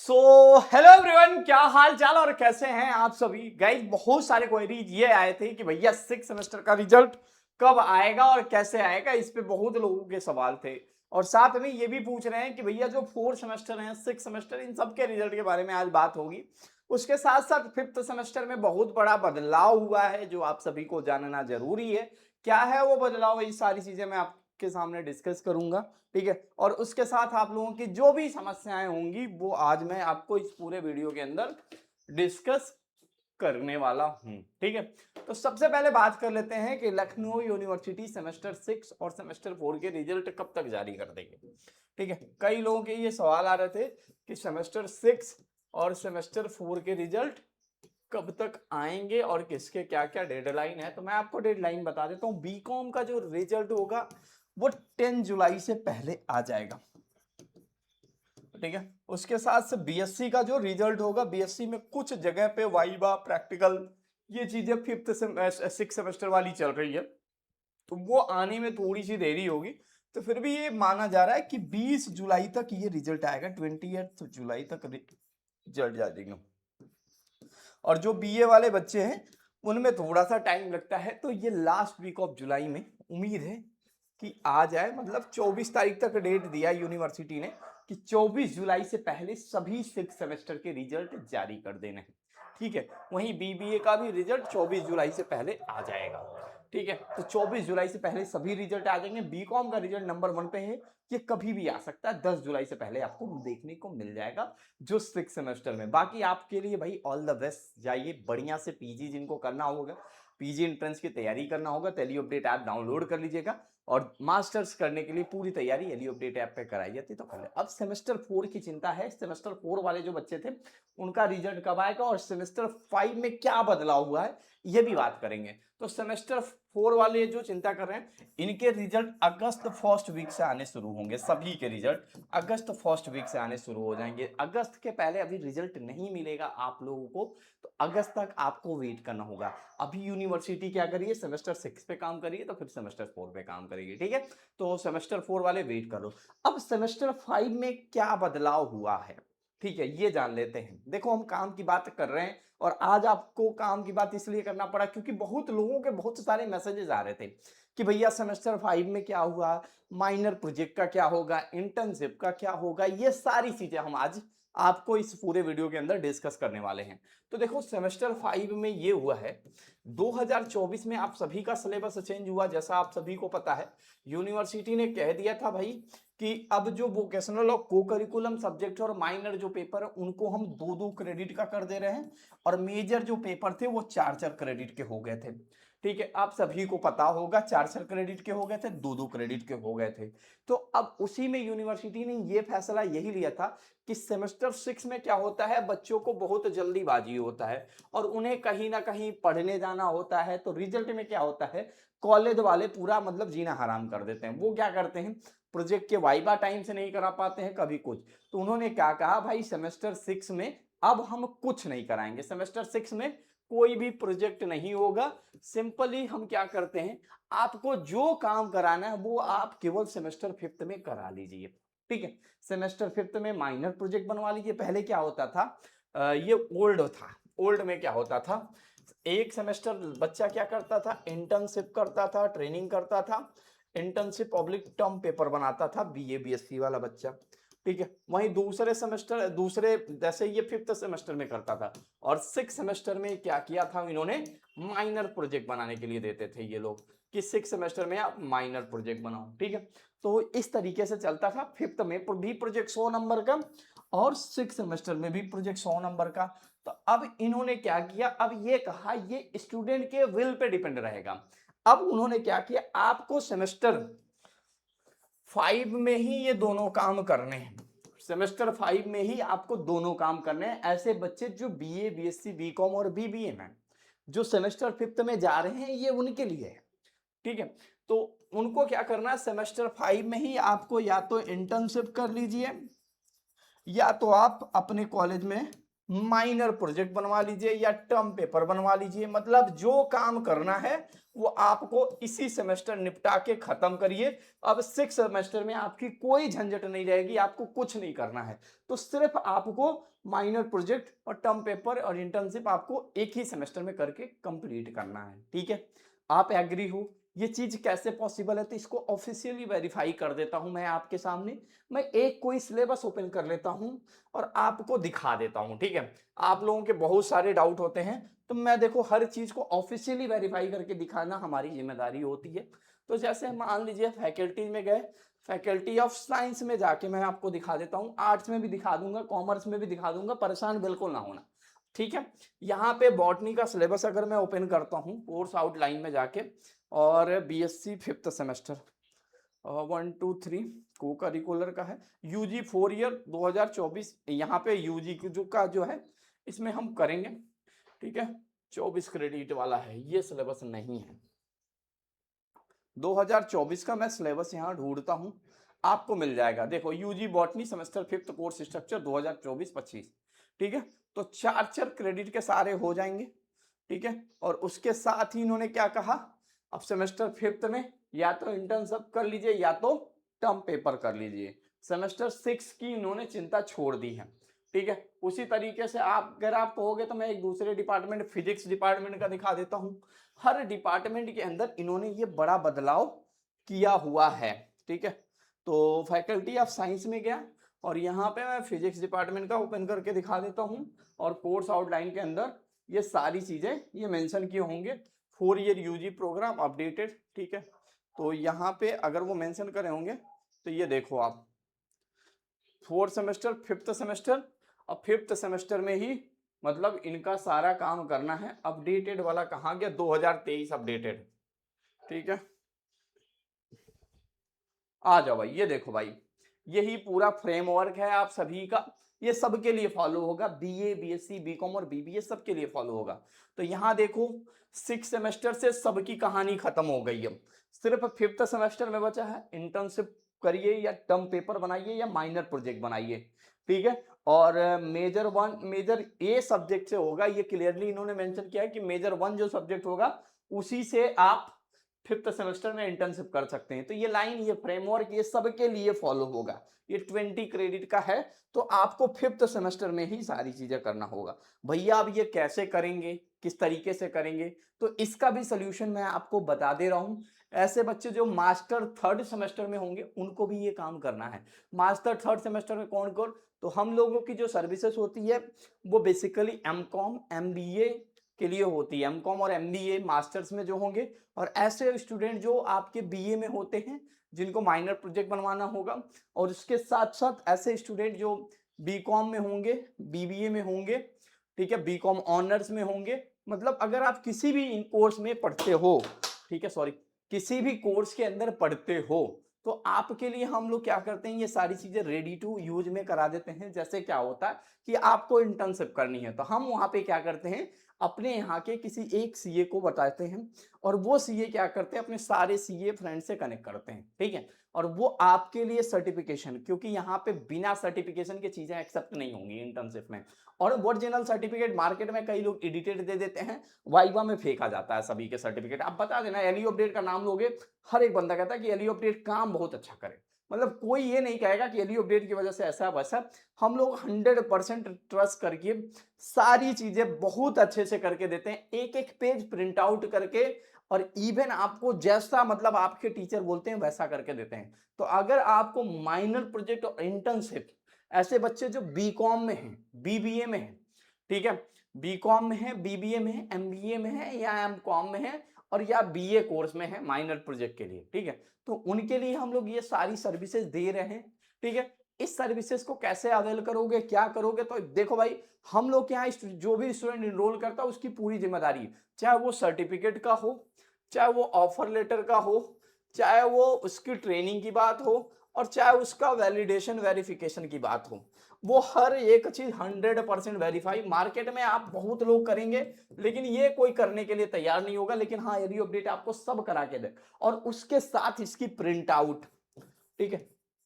So hello everyone, क्या हाल चाल और कैसे हैं आप सभी गाइस। बहुत सारे क्वेरीज ये आए थे कि भैया सिक्स सेमेस्टर का रिजल्ट कब आएगा और कैसे आएगा। इस पे बहुत लोगों के सवाल थे और साथ में ये भी पूछ रहे हैं कि भैया जो फोर्थ सेमेस्टर है, सिक्स सेमेस्टर, इन सब के रिजल्ट के बारे में आज बात होगी। उसके साथ साथ फिफ्थ सेमेस्टर में बहुत बड़ा बदलाव हुआ है जो आप सभी को जानना जरूरी है। क्या है वो बदलाव, ये सारी चीजें मैं आपके सामने डिस्कस करूंगा। ठीक है, और उसके साथ आप लोगों की जो भी समस्याएं होंगी वो आज मैं आपको इस पूरे वीडियो के अंदर डिस्कस करने वाला हूं। ठीक है, तो सबसे पहले बात कर लेते हैं कि लखनऊ यूनिवर्सिटी सेमेस्टर 6 और सेमेस्टर 4 के रिजल्ट कब तक जारी कर देंगे। ठीक है, कई लोगों के ये सवाल आ रहे थे कि सेमेस्टर 6 और सेमेस्टर 4 के रिजल्ट कब तक आएंगे और किसके क्या क्या डेडलाइन है। तो मैं आपको डेडलाइन बता देता हूँ। बीकॉम का जो रिजल्ट होगा वो 10 जुलाई से पहले आ जाएगा। ठीक है, उसके साथ से बीएससी का जो रिजल्ट होगा, बीएससी में कुछ जगह पे वाइवा, प्रैक्टिकल, ये चीजें फिफ्थ सिक्स सेमेस्टर वाली चल रही है, तो वो आने में थोड़ी सी देरी होगी। तो फिर भी ये माना जा रहा है कि 20 जुलाई तक ये रिजल्ट आएगा, 28 जुलाई तक रिजल्ट जाएगा। और जो बीए वाले बच्चे हैं उनमें थोड़ा सा टाइम लगता है, तो ये लास्ट वीक ऑफ जुलाई में उम्मीद है कि आ जाए। मतलब 24 तारीख तक डेट दिया यूनिवर्सिटी ने कि 24 जुलाई से पहले सभी सिक्स सेमेस्टर के रिजल्ट जारी कर देने हैं। ठीक है, वहीं बीबीए का भी रिजल्ट 24 जुलाई से पहले आ जाएगा। ठीक है, तो 24 जुलाई से पहले सभी रिजल्ट आ जाएंगे। बीकॉम का रिजल्ट नंबर 1 पे है, ये कभी भी आ सकता है, 10 जुलाई से पहले आपको देखने को मिल जाएगा जो सिक्स सेमेस्टर में। बाकी आपके लिए भाई ऑल द बेस्ट, जाइए बढ़िया से पीजी जिनको करना होगा, पीजी एंट्रेंस की तैयारी करना होगा तो एली अपडेट ऐप डाउनलोड कर लीजिएगा। और मास्टर्स करने के लिए पूरी तैयारी एली अपडेट ऐप पे कराई जाती तो कर ले। अब सेमेस्टर 4 की चिंता है। सेमेस्टर 4 वाले जो बच्चे थे उनका रिजल्ट कब आएगा और सेमेस्टर 5 में क्या बदलाव हुआ है ये भी बात करेंगे। तो सेमेस्टर 4 वाले जो चिंता कर रहे हैं इनके रिजल्ट अगस्त फर्स्ट वीक से आने शुरू होंगे। सभी के रिजल्ट अगस्त फर्स्ट वीक से आने शुरू हो जाएंगे। अगस्त के पहले अभी रिजल्ट नहीं मिलेगा आप लोगों को, तो अगस्त तक आपको वेट करना होगा। अभी यूनिवर्सिटी क्या करिए, सेमेस्टर 6 पे काम करिए तो फिर सेमेस्टर 4 पे काम करिए। ठीक है, तो सेमेस्टर 4 वाले वेट करो। अब सेमेस्टर 5 में क्या बदलाव हुआ है, ठीक है, ये जान लेते हैं। देखो, हम काम की बात कर रहे हैं और आज आपको काम की बात इसलिए करना पड़ा क्योंकि बहुत लोगों के बहुत सारे मैसेजेस आ रहे थे कि भैया सेमेस्टर 5 में क्या हुआ, माइनर प्रोजेक्ट का क्या होगा, इंटर्नशिप का क्या होगा। ये सारी चीजें हम आज आपको इस पूरे वीडियो के अंदर डिस्कस करने वाले हैं। तो देखो, सेमेस्टर 5 में ये हुआ है, 2024 में आप सभी का सिलेबस चेंज हुआ। जैसा आप सभी को पता है, यूनिवर्सिटी ने कह दिया था भाई कि अब जो वोकेशनल और को करिकुलम सब्जेक्ट और माइनर जो पेपर है उनको हम 2-2 क्रेडिट का कर दे रहे हैं, और मेजर जो पेपर थे वो 4-4 क्रेडिट के हो गए थे। ठीक है, आप सभी को पता होगा 4-4 क्रेडिट के हो गए थे, 2-2 क्रेडिट के हो गए थे। तो अब उसी में यूनिवर्सिटी ने ये फैसला यही लिया था कि सेमेस्टर 6 में क्या होता है, बच्चों को बहुत जल्दीबाजी होता है और उन्हें कहीं ना कहीं पढ़ने जाना होता है, तो रिजल्ट में क्या होता है, कॉलेज वाले पूरा मतलब जीना हराम कर देते हैं। वो क्या करते हैं, प्रोजेक्ट के वाइबा टाइम से नहीं करा पाते हैं, कभी कुछ। तो उन्होंने क्या कहा, भाई सेमेस्टर 6 में अब हम कुछ नहीं कराएंगे, सेमेस्टर 6 में कोई भी प्रोजेक्ट नहीं होगा। सिंपली हम क्या करते हैं, आपको जो काम कराना है वो आप केवल सेमेस्टर 5 में करा लीजिए। ठीक है, सेमेस्टर 5 में माइनर प्रोजेक्ट बनवा लीजिए। पहले क्या होता था, ये ओल्ड था। ओल्ड में क्या होता था, एक सेमेस्टर बच्चा क्या करता था, इंटर्नशिप करता था, ट्रेनिंग करता था, इंटर्नशिप पब्लिक टर्म पेपर बनाता था बीए बीएससी वाला बच्चा। ठीक है, वहीं दूसरे सेमेस्टर, दूसरे जैसे ये फिफ्थ सेमेस्टर में करता था, और सिक्स सेमेस्टर में क्या किया था इन्होंने, माइनर प्रोजेक्ट बनाने के लिए देते थे ये लोग कि सिक्स सेमेस्टर में आप माइनर प्रोजेक्ट बनाओ। ठीक है, तो इस तरीके से चलता था। फिफ्थ में भी प्रोजेक्ट 100 नंबर का और सिक्स सेमेस्टर में भी प्रोजेक्ट 100 नंबर का। तो अब इन्होंने क्या किया, अब ये कहा ये स्टूडेंट के विल पे डिपेंड रहेगा। अब उन्होंने क्या किया, आपको सेमेस्टर 5 में ही ये दोनों काम करने हैं। सेमेस्टर 5 में ही आपको दोनों काम करने हैं। ऐसे बच्चे जो बीए बीएससी बीकॉम और बीबीए में जो सेमेस्टर 5 में जा रहे हैं, ये उनके लिए है। ठीक है, तो उनको क्या करना है, सेमेस्टर 5 में ही आपको या तो इंटर्नशिप कर लीजिए या तो आप अपने कॉलेज में माइनर प्रोजेक्ट बनवा लीजिए या टर्म पेपर बनवा लीजिए, मतलब जो काम करना है वो आपको इसी सेमेस्टर निपटा के खत्म करिए। अब 6 सेमेस्टर में आपकी कोई झंझट नहीं रहेगी, आपको कुछ नहीं करना है। तो सिर्फ आपको माइनर प्रोजेक्ट और टर्म पेपर और इंटर्नशिप आपको एक ही सेमेस्टर में करके कंप्लीट करना है, ठीक है। आप एग्री हो? ये चीज कैसे पॉसिबल है, तो इसको ऑफिशियली वेरीफाई कर देता हूं मैं आपके सामने। मैं एक कोई सिलेबस ओपन कर लेता हूं और आपको दिखा देता हूं, ठीक है। आप लोगों के बहुत सारे डाउट होते हैं, तो मैं देखो हर चीज को ऑफिशियली वेरीफाई करके दिखाना हमारी जिम्मेदारी होती है। तो जैसे मान लीजिए फैकल्टी में गए, फैकल्टी ऑफ साइंस में जाके मैं आपको दिखा देता हूँ, आर्ट्स में भी दिखा दूंगा, कॉमर्स में भी दिखा दूंगा, परेशान बिल्कुल ना होना, ठीक है। यहाँ पे बॉटनी का सिलेबस अगर मैं ओपन करता हूँ कोर्स आउटलाइन में जाके, और बीएससी 5th सेमेस्टर 1 2 3 को करिकुलर का है, यूजी 4 ईयर 2024, यहाँ पे यूजी जो का जो है इसमें हम करेंगे, ठीक है। 24 क्रेडिट वाला है, ये सिलेबस नहीं है। 2024 का मैं सिलेबस यहाँ ढूंढता हूँ, आपको मिल जाएगा। देखो UG botany semester 5th course structure 2024-25, ठीक है। तो 4 क्रेडिट के सारे हो जाएंगे, ठीक है। और उसके साथ ही इन्होंने क्या कहा, अब सेमेस्टर 5th में या तो इंटर्नशिप कर लीजिए या तो टर्म पेपर कर लीजिए। सेमेस्टर 6 की इन्होंने चिंता छोड़ दी है, ठीक है। उसी तरीके से आप अगर आप कहोगे तो मैं एक दूसरे डिपार्टमेंट फिजिक्स डिपार्टमेंट का दिखा देता हूँ। हर डिपार्टमेंट के अंदर इन्होंने ये बड़ा बदलाव किया हुआ है, ठीक है। तो फैकल्टी ऑफ साइंस में गया और यहाँ पे मैं फिजिक्स डिपार्टमेंट का ओपन करके दिखा देता हूँ, और कोर्स आउटलाइन के अंदर ये सारी चीजें ये मेंशन किए होंगे। 4 ईयर यूजी प्रोग्राम अपडेटेड, ठीक है। तो यहाँ पे अगर वो मेंशन करे होंगे तो ये देखो आप 4th सेमेस्टर 5th सेमेस्टर, और 5th सेमेस्टर में ही मतलब इनका सारा काम करना है। अपडेटेड वाला कहाँ गया, 2023 अपडेटेड, ठीक है। आ जाओ भाई, ये देखो भाई, यही पूरा फ्रेमवर्क है आप सभी का, ये सबके लिए फॉलो होगा, बीए बीएससी बीकॉम और बीबीए सबके लिए फॉलो होगा। तो यहाँ देखो 6 सेमेस्टर से सबकी कहानी खत्म हो गई है, सिर्फ 5th सेमेस्टर में बचा है। इंटर्नशिप करिए या टर्म पेपर बनाइए या माइनर प्रोजेक्ट बनाइए, ठीक है। और मेजर ए सब्जेक्ट से होगा, ये क्लियरली इन्होंने मेंशन किया है कि मेजर 1 जो सब्जेक्ट होगा उसी से आप 5th सेमेस्टर में इंटर्नशिप कर सकते हैं। तो ये लाइन, ये फ्रेमवर्क, ये सबके लिए फॉलो होगा। ये 20 क्रेडिट का है, तो आपको 5th सेमेस्टर में ही सारी चीजें करना होगा। भैया अब ये कैसे करेंगे, किस तरीके से करेंगे, तो इसका भी सोल्यूशन मैं आपको बता दे रहा हूं। ऐसे बच्चे जो मास्टर 3rd सेमेस्टर में होंगे उनको भी ये काम करना है। मास्टर 3rd सेमेस्टर में कौन कौन, तो हम लोगों की जो सर्विसेज होती है वो बेसिकली एमकॉम एमबीए के लिए होती है। एमकॉम और एमबीए मास्टर्स में जो होंगे, और ऐसे स्टूडेंट जो आपके बीए में होते हैं जिनको माइनर प्रोजेक्ट बनवाना होगा, और उसके साथ साथ ऐसे स्टूडेंट जो बीकॉम में होंगे, बीबीए में होंगे, ठीक है, बीकॉम ऑनर्स में होंगे। मतलब अगर आप किसी भी इन कोर्स में पढ़ते हो, ठीक है, सॉरी, किसी भी कोर्स के अंदर पढ़ते हो, तो आपके लिए हम लोग क्या करते हैं, ये सारी चीजें रेडी टू यूज में करा देते हैं। जैसे क्या होता है कि आपको इंटर्नशिप करनी है, तो हम वहां पे क्या करते हैं, अपने यहाँ के किसी एक सीए को बताते हैं, और वो सीए क्या करते हैं, अपने सारे सीए फ्रेंड से कनेक्ट करते हैं, ठीक है। और वो आपके लिए सर्टिफिकेशन, क्योंकि यहाँ पे बिना सर्टिफिकेशन की चीजें एक्सेप्ट नहीं होंगी इंटर्नशिप में। और ओरिजिनल सर्टिफिकेट मार्केट में कई लोग एडिटेड दे देते हैं, वाइवा में फेंका जाता है सभी के सर्टिफिकेट। आप बता देना एलई अपडेट का नाम लोगे, हर एक बंदा कहता है कि एलई अपडेट काम बहुत अच्छा करे, मतलब कोई ये नहीं कहेगा कि एलई अपडेट की वजह से ऐसा वैसा। हम लोग 100% ट्रस्ट करके सारी चीजें बहुत अच्छे से करके देते हैं, एक एक पेज प्रिंट आउट करके, और इवन आपको जैसा मतलब आपके टीचर बोलते हैं वैसा करके देते हैं। तो अगर आपको माइनर प्रोजेक्ट और इंटर्नशिप, ऐसे बच्चे जो बीकॉम में हैं, बीबीए में हैं, ठीक है, बीकॉम में है, बीबीए में है, एमबीए में है या एमकॉम में है, और या बीए कोर्स में है माइनर प्रोजेक्ट के लिए, ठीक है। तो उनके लिए हम लोग ये सारी सर्विसेज दे रहे हैं, ठीक है। इस सर्विसेज को कैसे अवेल करोगे, क्या करोगे, तो देखो भाई, हम लोग के यहाँ जो भी स्टूडेंट इनरोल करता है उसकी पूरी जिम्मेदारी है, चाहे वो सर्टिफिकेट का हो, चाहे वो ऑफर लेटर का हो, चाहे वो उसकी ट्रेनिंग की बात हो, और चाहे उसका वैलिडेशन वेरिफिकेशन की बात हो, वो हर एक चीज 100% वेरीफाई। मार्केट में आप बहुत लोग करेंगे, लेकिन ये कोई करने के लिए तैयार नहीं होगा, लेकिन हाँ यदि अपडेट आपको सब करा के दे, और उसके साथ इसकी प्रिंट आउट, ठीक है,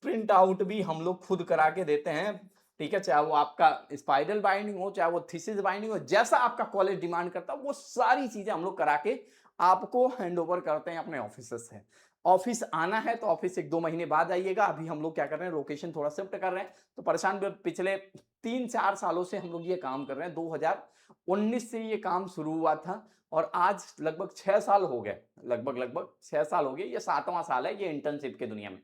प्रिंट आउट भी हम लोग खुद करा के देते हैं। ठीक है, चाहे वो आपका स्पाइरल बाइंडिंग हो, चाहे वो थीसिस बाइंडिंग हो, जैसा आपका कॉलेज डिमांड करता है वो सारी चीजें हम लोग करा के आपको हैंड ओवर करते हैं अपने ऑफिस से। ऑफिस आना है तो ऑफिस 1-2 महीने बाद आइएगा। अभी हम लोग क्या कर रहे हैं, लोकेशन थोड़ा शिफ्ट कर रहे हैं, तो परेशान पिछले 3-4 सालों से हम लोग ये काम कर रहे हैं। 2019 से ये काम शुरू हुआ था और आज लगभग 6 साल हो गए, लगभग 6 साल हो गए। ये 7वां साल है ये इंटर्नशिप के दुनिया में।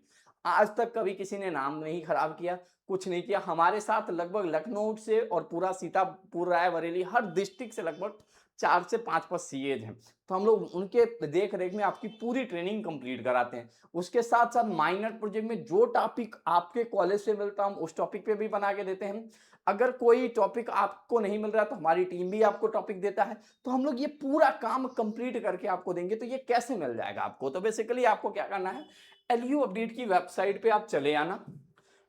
आज तक कभी किसी ने नाम नहीं खराब किया, कुछ नहीं किया। हमारे साथ लगभग लखनऊ से और पूरा सीतापुर, रायबरेली, हर डिस्ट्रिक्ट से लगभग 4 से 5 सीएज हैं। तो हम लोग उनके देख रेख में आपकी पूरी ट्रेनिंग कंप्लीट कराते हैं। उसके साथ साथ माइनर प्रोजेक्ट में जो टॉपिक आपके कॉलेज से मिलता हम उस टॉपिक पे भी बना के देते हैं। अगर कोई टॉपिक आपको नहीं मिल रहा तो हमारी टीम भी आपको टॉपिक देता है, तो हम लोग ये पूरा काम कंप्लीट करके आपको देंगे। तो ये कैसे मिल जाएगा आपको, तो बेसिकली आपको क्या करना है, एलयू अपडेट की वेबसाइट पे आप चले आना।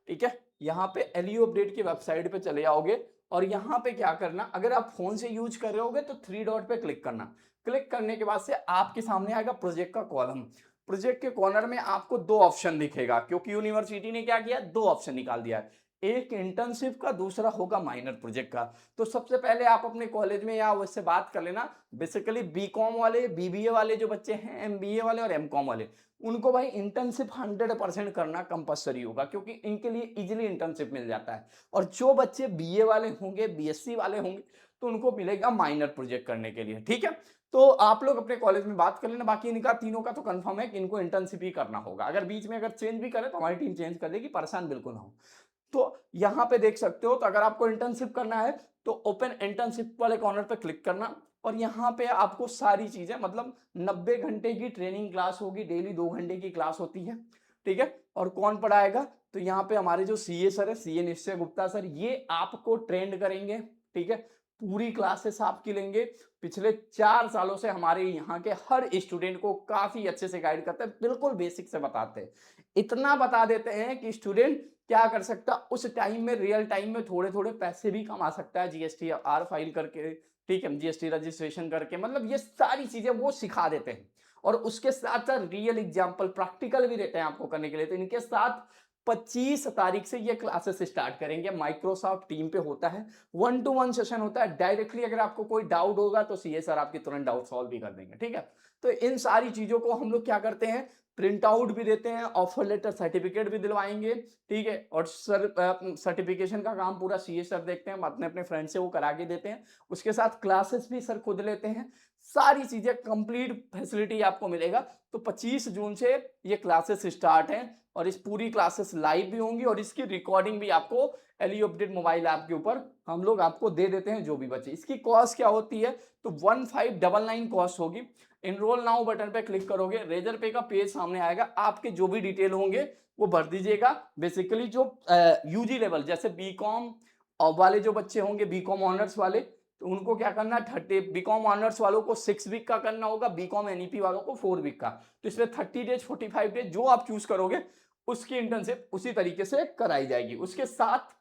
ठीक है, यहाँ पे एलयू अपडेट की वेबसाइट पे चले आओगे और यहाँ पे क्या करना, अगर आप फोन से यूज कर रहे होगे तो 3 डॉट पे क्लिक करना। क्लिक करने के बाद से आपके सामने आएगा प्रोजेक्ट का कॉलम। प्रोजेक्ट के कॉर्नर में आपको 2 ऑप्शन दिखेगा, क्योंकि यूनिवर्सिटी ने क्या किया, 2 ऑप्शन निकाल दिया है, एक इंटर्नशिप का, दूसरा होगा माइनर प्रोजेक्ट का। तो सबसे पहले आप अपने कॉलेज में या उससे बात कर लेना। बेसिकली बीकॉम वाले, बीबीए वाले जो बच्चे हैं, एमबीए वाले और एमकॉम वाले, उनको भाई इंटर्नशिप 100% करना कंपलसरी होगा, क्योंकि इनके लिए इजीली इंटर्नशिप मिल जाता है। और जो बच्चे बीए वाले होंगे, बीएससी वाले होंगे, तो उनको मिलेगा माइनर प्रोजेक्ट करने के लिए। ठीक है, तो आप लोग अपने कॉलेज में बात कर लेना। बाकी इनका तीनों का तो कंफर्म है कि इनको इंटर्नशिप ही करना होगा। अगर बीच में अगर चेंज भी करें तो हमारी टीम चेंज कर देगी, परेशान बिल्कुल ना हो। तो यहाँ पे देख सकते हो, तो अगर आपको इंटर्नशिप करना है तो ओपन इंटर्नशिप वाले कॉर्नर पे क्लिक करना और यहाँ पे आपको सारी चीजें, मतलब 90 घंटे की ट्रेनिंग क्लास होगी, डेली 2 घंटे की क्लास होती है। ठीक है, और कौन पढ़ाएगा, तो यहाँ पे हमारे जो सीए सर है, सीए निश्चय गुप्ता सर, ये आपको ट्रेंड करेंगे। ठीक है, पूरी क्लासेस आपकी लेंगे। पिछले 4 सालों से हमारे यहाँ के हर स्टूडेंट को काफी अच्छे से गाइड करते हैं, बिल्कुल बेसिक से बताते हैं। इतना बता देते हैं कि स्टूडेंट क्या कर सकता, उस टाइम में, रियल टाइम में थोड़े थोड़े पैसे भी कमा सकता है, जीएसटी आर फाइल करके। ठीक है, जीएसटी रजिस्ट्रेशन करके, मतलब ये सारी चीजें वो सिखा देते हैं। और उसके साथ साथ रियल एग्जाम्पल, प्रैक्टिकल भी देते हैं आपको करने के लिए। तो इनके साथ 25 तारीख से ये क्लासेस स्टार्ट करेंगे। माइक्रोसॉफ्ट टीम पे होता है, 1-to-1 सेशन होता है डायरेक्टली। अगर आपको कोई डाउट होगा तो सीए सर आपकी तुरंत डाउट सॉल्व भी कर देंगे। ठीक है, तो इन सारी चीजों को हम लोग क्या करते हैं, प्रिंट आउट भी देते हैं, ऑफर लेटर, सर्टिफिकेट भी दिलवाएंगे। ठीक है, और सर सर्टिफिकेशन का काम पूरा सीए सर देखते हैं, अपने अपने फ्रेंड से वो करा के देते हैं। उसके साथ क्लासेस भी सर खुद लेते हैं। सारी चीजें कंप्लीट फैसिलिटी आपको मिलेगा। तो 25 जून से ये क्लासेस स्टार्ट हैं और इस पूरी क्लासेस लाइव भी होंगी और इसकी रिकॉर्डिंग भी आपको एलयू अपडेट मोबाइल ऐप के ऊपर हम लोग आपको दे देते हैं, जो भी बचे। इसकी कॉस्ट क्या होती है, तो 1599 कॉस्ट होगी। इनरोल नाउ बटन पे क्लिक करोगे, रेजर पे का पेज सामने आएगा, आपके जो भी डिटेल होंगे वो भर दीजिएगा। बेसिकली जो यूजी लेवल, जैसे बीकॉम वाले जो बच्चे होंगे, बीकॉम ऑनर्स वाले, तो उनको क्या करना है, 30, बीकॉम ऑनर्स वालों को 6 वीक का करना होगा, बीकॉम एनईपी वालों को 4 वीक का। तो इसमें 30 डेज, 45 डेज जो आप चूज करोगे उसकी इंटर्नशिप उसी तरीके से कराई जाएगी। उसके साथ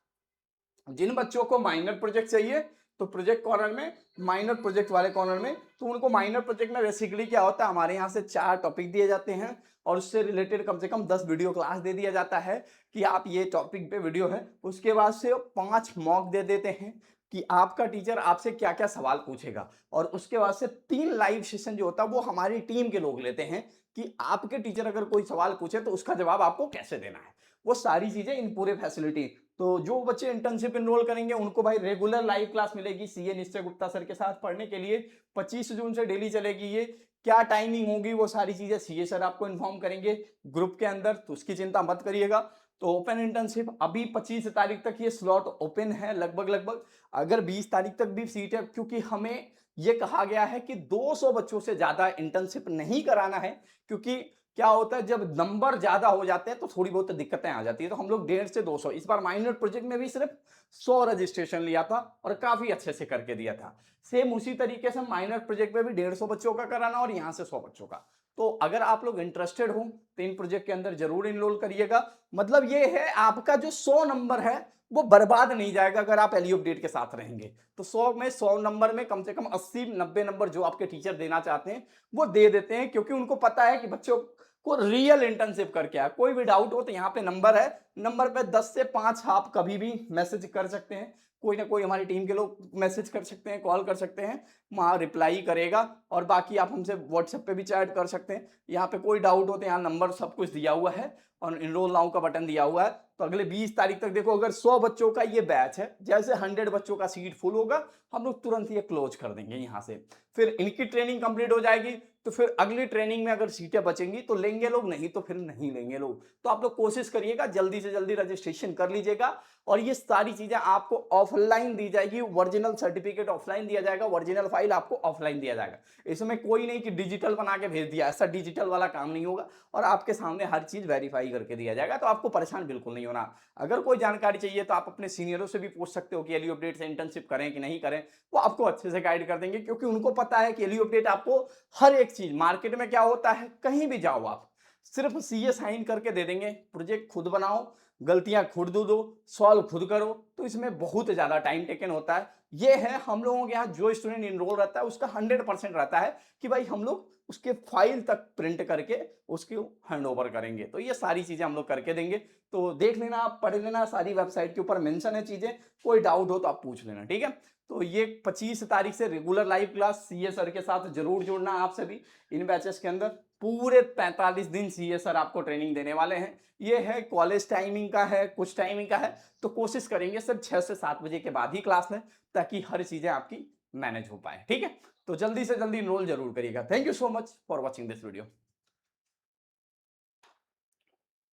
जिन बच्चों को माइनर प्रोजेक्ट चाहिए, तो प्रोजेक्ट कॉर्नर में, माइनर प्रोजेक्ट वाले कॉर्नर में, तो उनको माइनर प्रोजेक्ट में बेसिकली क्या होता है, हमारे यहाँ से 4 टॉपिक दिए जाते हैं और उससे रिलेटेड कम से कम 10 वीडियो क्लास दे दिया जाता है कि आप ये टॉपिक पे वीडियो है। उसके बाद से 5 मॉक दे देते हैं कि आपका टीचर आपसे क्या क्या सवाल पूछेगा। और उसके बाद से 3 लाइव सेशन जो होता है वो हमारी टीम के लोग लेते हैं कि आपके टीचर अगर कोई सवाल पूछे तो उसका जवाब आपको कैसे देना है। वो सारी चीजें, इन पूरे फैसिलिटी। तो जो बच्चे इंटर्नशिप एनरोल करेंगे उनको भाई रेगुलर लाइव क्लास मिलेगी सीए निश्चय गुप्ता सर के साथ पढ़ने के लिए। 25 जून से डेली चलेगी ये। क्या टाइमिंग होगी वो सारी चीजें सीए सर आपको इन्फॉर्म करेंगे ग्रुप के अंदर, तो उसकी चिंता मत करिएगा। तो ओपन इंटर्नशिप अभी 25 तारीख तक ये स्लॉट ओपन है लगभग। अगर 20 तारीख तक भी सीट है, क्योंकि हमें ये कहा गया है कि 200 बच्चों से ज्यादा इंटर्नशिप नहीं कराना है, क्योंकि क्या होता है जब नंबर ज्यादा हो जाते हैं तो थोड़ी बहुत दिक्कतें आ जाती है। तो हम लोग 150 से 200, इस बार माइनर प्रोजेक्ट में भी सिर्फ 100 रजिस्ट्रेशन लिया था और काफी अच्छे से करके दिया था। सेम उसी तरीके से माइनर प्रोजेक्ट में भी 150 बच्चों का कराना और यहाँ से 100 बच्चों का। तो अगर आप लोग इंटरेस्टेड हो तो इन प्रोजेक्ट के अंदर जरूर इनरोल करिएगा। मतलब ये है, आपका जो 100 नंबर है वो बर्बाद नहीं जाएगा अगर आप एलयू अपडेट के साथ रहेंगे। तो 100 में, 100 नंबर में कम से कम 80-90 नंबर जो आपके टीचर देना चाहते हैं वो दे देते हैं, क्योंकि उनको पता है कि बच्चों को रियल इंटर्नशिप करके आए। कोई भी डाउट हो तो यहाँ पे नंबर है, नंबर पे 10 से 5 आप कभी भी मैसेज कर सकते हैं, कोई ना कोई हमारी टीम के लोग मैसेज कर सकते हैं, कॉल कर सकते हैं, वहाँ रिप्लाई करेगा। और बाकी आप हमसे व्हाट्सएप पे भी चैट कर सकते हैं। यहाँ पे कोई डाउट हो तो यहाँ नंबर सब कुछ दिया हुआ है और इनरोल नाउ का बटन दिया हुआ है। तो अगले 20 तारीख तक देखो, अगर 100 बच्चों का ये बैच है, जैसे 100 बच्चों का सीट फुल होगा हम लोग तुरंत ये क्लोज कर देंगे यहाँ से। फिर इनकी ट्रेनिंग कंप्लीट हो जाएगी तो फिर अगली ट्रेनिंग में अगर सीटें बचेंगी तो लेंगे लोग, नहीं तो फिर नहीं लेंगे लोग। तो आप लोग कोशिश करिएगा जल्दी से जल्दी रजिस्ट्रेशन कर लीजिएगा। और ये सारी चीजें आपको ऑफलाइन दी जाएगी, ओरिजिनल सर्टिफिकेट ऑफलाइन दिया जाएगा, ओरिजिनल फाइल आपको ऑफलाइन दिया जाएगा। इसमें कोई नहीं कि डिजिटल बना के भेज दिया, ऐसा डिजिटल वाला काम नहीं होगा। और आपके सामने हर चीज वेरीफाई करके दिया जाएगा, तो आपको परेशान बिल्कुल नहीं होना। अगर कोई जानकारी चाहिए तो आप अपने सीनियरों से भी पूछ सकते हो कि एलयू अपडेट से इंटर्नशिप करें कि नहीं करें, वो आपको अच्छे से गाइड कर देंगे, क्योंकि उनको पता है कि एलयू अपडेट आपको हर एक चीज, मार्केट में क्या होता है, कहीं भी जाओ आप सिर्फ सीए साइन करके दे देंगे, प्रोजेक्ट खुद बनाओ, गलतियां खुद दो, सॉल्व खुद करो। तो इसमें बहुत ज्यादा टाइम टेकन होता है। ये है हम लोगों के यहाँ जो स्टूडेंट इनरोल रहता है उसका 100% रहता है कि भाई हम लोग उसके फाइल तक प्रिंट करके उसको हैंड ओवर करेंगे। तो ये सारी चीजें हम लोग करके देंगे। तो देख लेना, आप पढ़ लेना, सारी वेबसाइट के ऊपर मेंशन है चीजें, कोई डाउट हो तो आप पूछ लेना, ठीक है। तो ये 25 तारीख से regular live class CA sir के साथ जरूर जुड़ना आप सभी इन बैचेस के अंदर। पूरे 45 दिन सीए सर आपको ट्रेनिंग देने वाले हैं। ये है कॉलेज टाइमिंग का है, कुछ टाइमिंग का है, तो कोशिश करेंगे सर 6 से 7 बजे के बाद ही क्लास लें, ताकि हर चीजें आपकी मैनेज हो पाए, ठीक है। तो जल्दी से जल्दी इनरोल जरूर करिएगा। Thank you so much for watching this video.